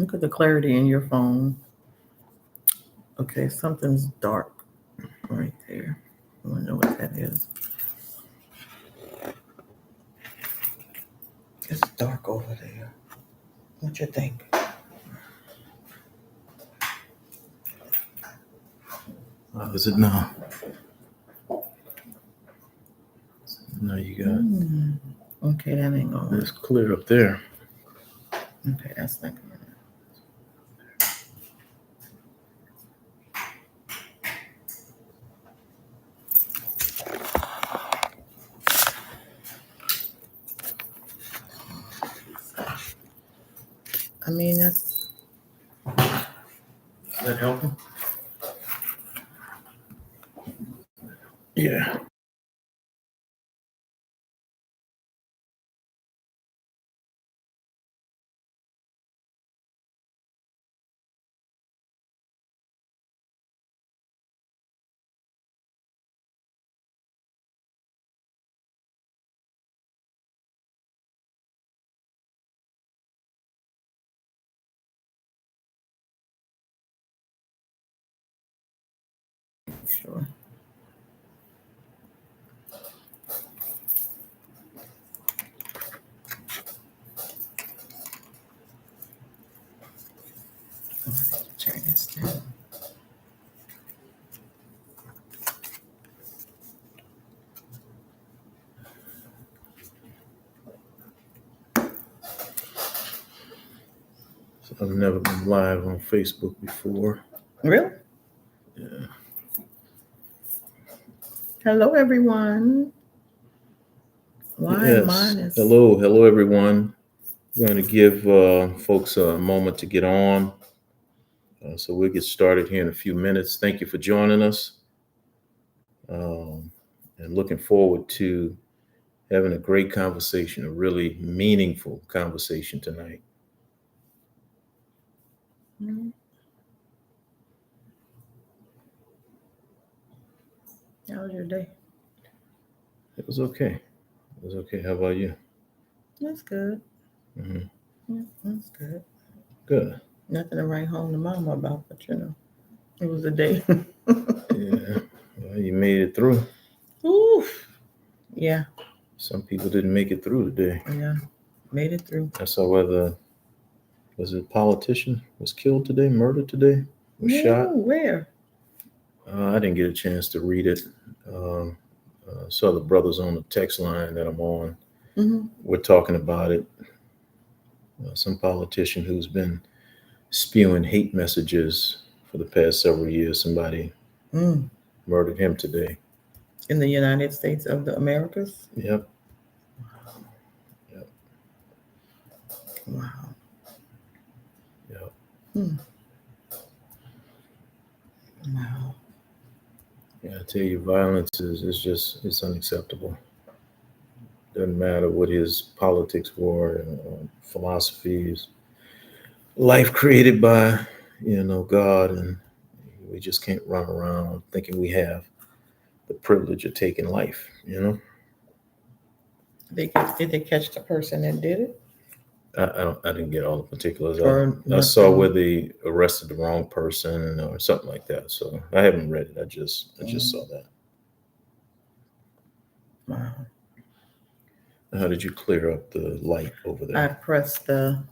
Look at the clarity in your phone. Okay, something's dark right there. I want to know what that is. It's dark over there. What you think? How is it now? No, you got Okay, that ain't going. it's clear up there. Okay, that's not good. I mean, that's. Is that helping? Yeah. Sure. Turn this down. So I've never been live on Facebook before. Really? Yeah. Hello, everyone. Why Yes. mine is? Hello, everyone. I'm going to give folks a moment to get on. So we'll get started here in a few minutes. Thank you for joining us. And looking forward to having a great conversation, a really meaningful conversation tonight. How was your day? It was okay. It was okay. How about you? That's good. Mm-hmm. Yeah, that's good. Good. Nothing to write home to mama about, but it was a day. Yeah. Well, you made it through. Oof. Yeah. Some people didn't make it through today. Yeah. Made it through. I saw whether was it a politician was killed today, murdered today, was shot. Where? I didn't get a chance to read it. Saw the brothers on the text line that I'm on. Mm-hmm. We're talking about it. Some politician who's been spewing hate messages for the past several years. Somebody murdered him today. In the United States of the Americas? Yep. Wow. Yep. Wow. Yeah, I tell you, violence it's unacceptable. Doesn't matter what his politics were, philosophies, life created by, God, and we just can't run around thinking we have the privilege of taking life. Did they catch the person that did it? I didn't get all the particulars. Or I saw nothing? where they arrested the wrong person or something like that. So I haven't read it. I just saw that. Wow. How did you clear up the light over there? I pressed the.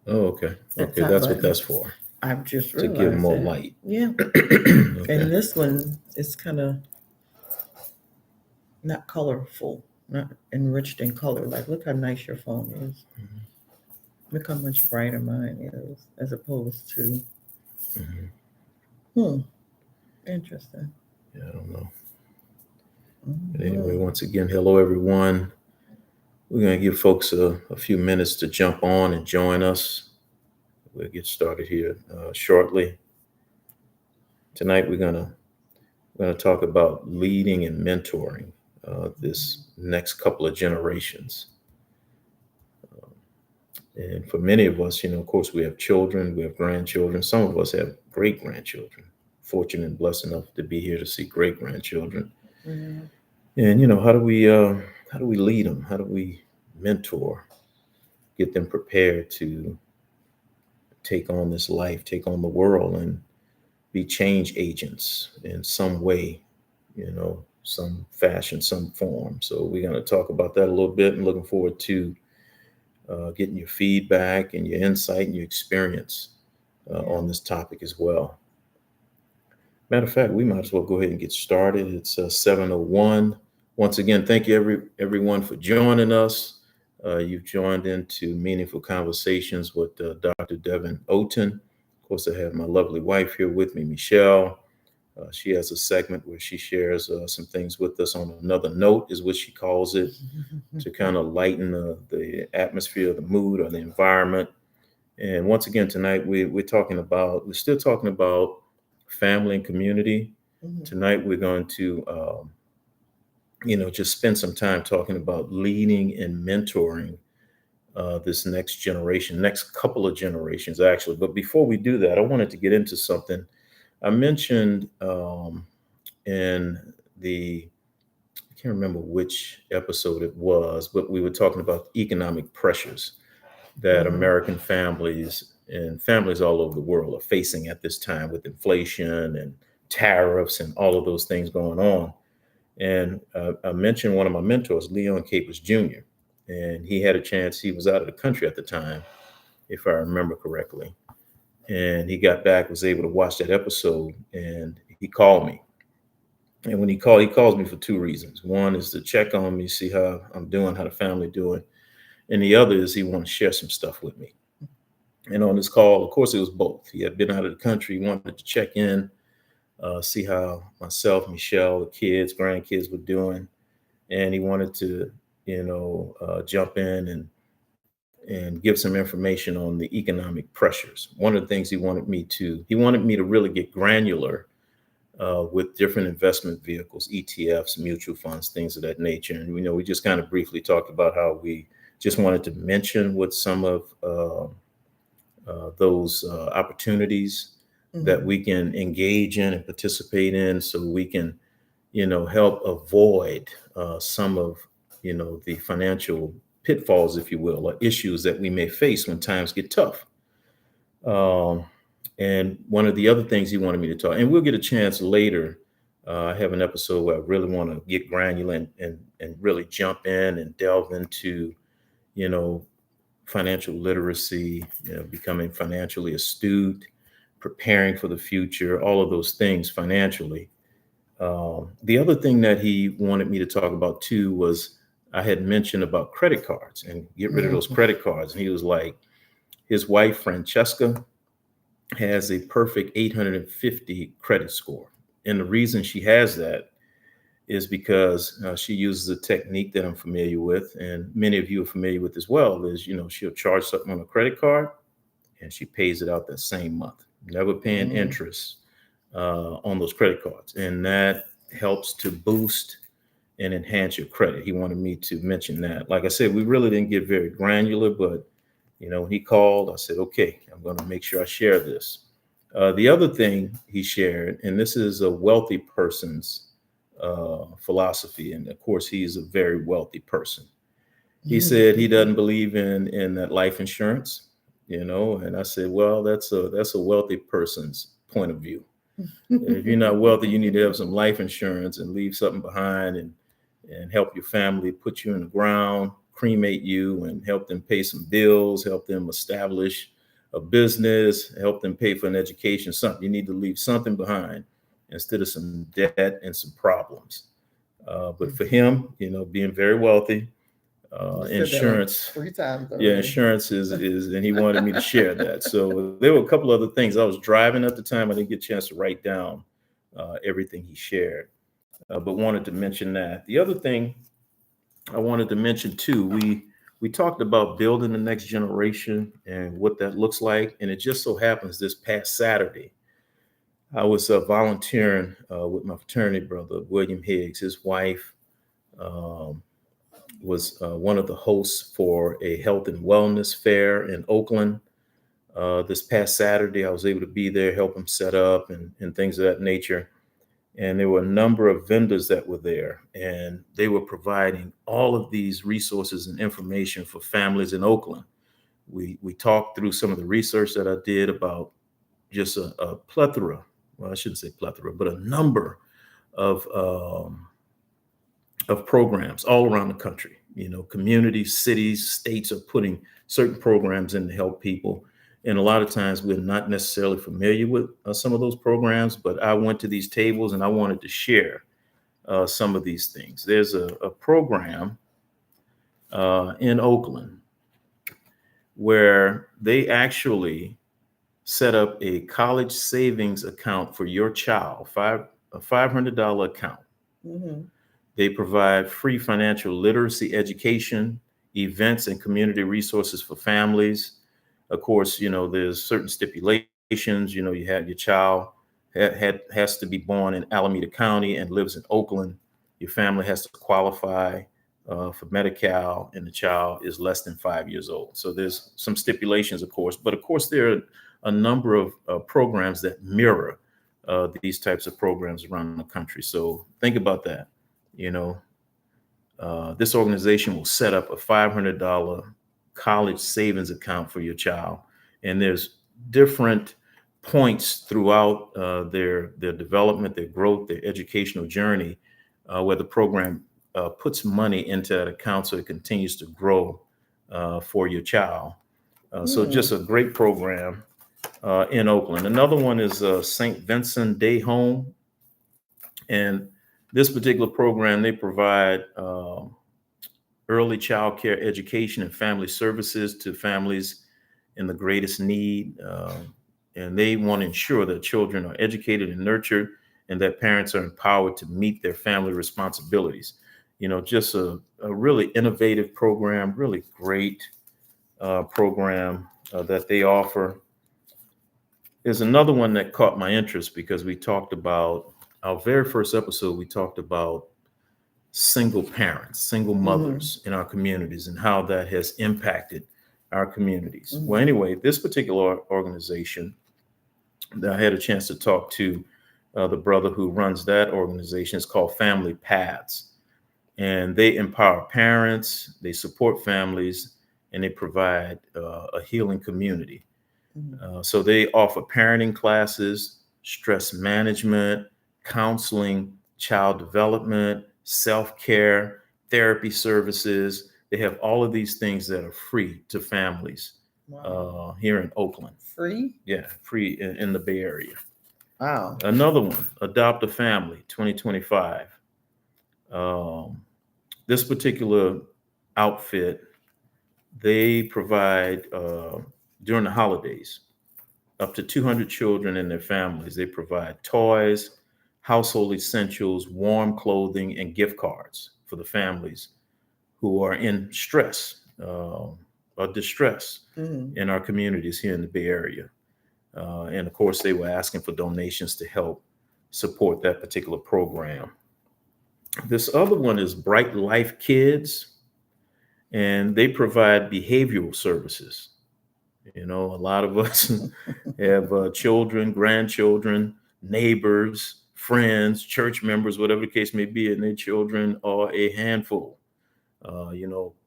Oh, okay. The Okay, top that's button. what that's for. I've just To realized give more that. light. Yeah. Okay. And this one is kind of not colorful, not enriched in color. Like, look how nice your phone is. Look how much brighter mine is as opposed to. Interesting. Yeah, I don't know. But anyway, once again, hello everyone. We're going to give folks a few minutes to jump on and join us. We'll get started here shortly. Tonight we're going to talk about leading and mentoring this next couple of generations. And for many of us, of course, we have children, we have grandchildren. Some of us have great grandchildren. Fortunate and blessed enough to be here to see great grandchildren. And how do we lead them? How do we mentor get them prepared to take on this life, take on the world, and be change agents in some way, some fashion, some form. So we're going to talk about that a little bit, and looking forward to getting your feedback and your insight and your experience on this topic as well. Matter of fact, we might as well go ahead and get started. It's 7:01. Once again, thank you everyone for joining us. You've joined into Meaningful Conversations with Dr. Devin Oten. Of course, I have my lovely wife here with me, Michelle. She has a segment where she shares some things with us on another note, is what she calls it, to kind of lighten the atmosphere, the mood, or the environment. And once again, tonight we're still talking about family and community. Mhm. Tonight we're going to, just spend some time talking about leading and mentoring this next generation, next couple of generations, actually. But before we do that, I wanted to get into something. I mentioned in I can't remember which episode it was, but we were talking about economic pressures that Mhm. American families and families all over the world are facing at this time, with inflation and tariffs and all of those things going on. And I mentioned one of my mentors, Leon Capers Jr., and he had a chance. He was out of the country at the time, if I remember correctly. And he got back, was able to watch that episode, and he called me. And when he calls me for two reasons. One is to check on me, see how I'm doing, how the family doing. And the other is he wanted to share some stuff with me. And on this call, of course, it was both. He had been out of the country, wanted to check in, see how myself, Michelle, the kids, grandkids were doing. And he wanted to, jump in and give some information on the economic pressures. One of the things he wanted me to really get granular with different investment vehicles, ETFs, mutual funds, things of that nature. And, we just kind of briefly talked about how we just wanted to mention what some of those opportunities that we can engage in and participate in, so we can, help avoid some of, the financial pitfalls, if you will, or issues that we may face when times get tough. Um, and one of the other things he wanted me to talk, and we'll get a chance later. I have an episode where I really want to get granular and really jump in and delve into, you know, financial literacy, becoming financially astute, preparing for the future, all of those things financially. The other thing that he wanted me to talk about too was, I had mentioned about credit cards and get rid of those credit cards. And he was like, his wife, Francesca, has a perfect 850 credit score. And the reason she has that is because she uses a technique that I'm familiar with, and many of you are familiar with as well, is, she'll charge something on a credit card and she pays it out that same month, never paying interest on those credit cards. And that helps to boost and enhance your credit. He wanted me to mention that. Like I said, we really didn't get very granular, but when he called, I said, okay, I'm going to make sure I share this. The other thing he shared, and this is a wealthy person's philosophy, and of course, he's a very wealthy person. He said he doesn't believe in that life insurance, and I said, well, that's a wealthy person's point of view. If you're not wealthy, you need to have some life insurance and leave something behind, and help your family, put you in the ground, cremate you, and help them pay some bills, help them establish a business, help them pay for an education, something. You need to leave something behind instead of some debt and some problems. But for him, being very wealthy, insurance, 3 times. insurance is, and he wanted me to share that. So there were a couple other things. I was driving at the time. I didn't get a chance to write down everything he shared, but wanted to mention that. The other thing I wanted to mention too, we talked about building the next generation and what that looks like. And it just so happens this past Saturday, I was volunteering with my fraternity brother, William Higgs. His wife was one of the hosts for a health and wellness fair in Oakland. This past Saturday, I was able to be there, help him set up and things of that nature. And there were a number of vendors that were there, and they were providing all of these resources and information for families in Oakland. We talked through some of the research that I did about just a plethora. Well, I shouldn't say plethora, but a number of programs all around the country. Communities, cities, states are putting certain programs in to help people. And a lot of times we're not necessarily familiar with some of those programs, but I went to these tables and I wanted to share some of these things. There's a program in Oakland where they actually set up a college savings account for your child, a $500 account. Mm-hmm. They provide free financial literacy education, events, and community resources for families. Of course, there's certain stipulations. You have your child has to be born in Alameda County and lives in Oakland. Your family has to qualify for Medi-Cal, and the child is less than 5 years old. So there's some stipulations, of course. But of course, there are a number of programs that mirror these types of programs around the country. So think about that. This organization will set up a $500 college savings account for your child. And there's different points throughout their development, their growth, their educational journey, where the program puts money into that account so it continues to grow for your child. So just a great program in Oakland. Another one is St. Vincent Day Home. And this particular program, they provide early child care education and family services to families in the greatest need. And they want to ensure that children are educated and nurtured and that parents are empowered to meet their family responsibilities. Just a really innovative program, really great program that they offer. There's another one that caught my interest because we talked about our very first episode. We talked about single parents, single mothers in our communities and how that has impacted our communities. Mm-hmm. Well, anyway, this particular organization that I had a chance to talk to the brother who runs that organization is called Family Paths. And they empower parents, they support families, and they provide a healing community. So they offer parenting classes, stress management, counseling, child development, self-care, therapy services. They have all of these things that are free to families here in Oakland. Free? Yeah, free in the Bay Area. Wow. Another one, Adopt a Family 2025. This particular outfit, they provide during the holidays up to 200 children and their families. They provide toys, household essentials, warm clothing, and gift cards for the families who are in stress or distress in our communities here in the Bay Area. And of course, they were asking for donations to help support that particular program. This other one is Bright Life Kids, and they provide behavioral services. A lot of us have children, grandchildren, neighbors, friends, church members, whatever the case may be, and their children are a handful,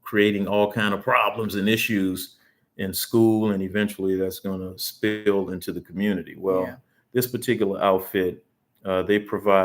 creating all kinds of problems and issues in school, and eventually that's going to spill into the community. Well, this particular outfit, they provide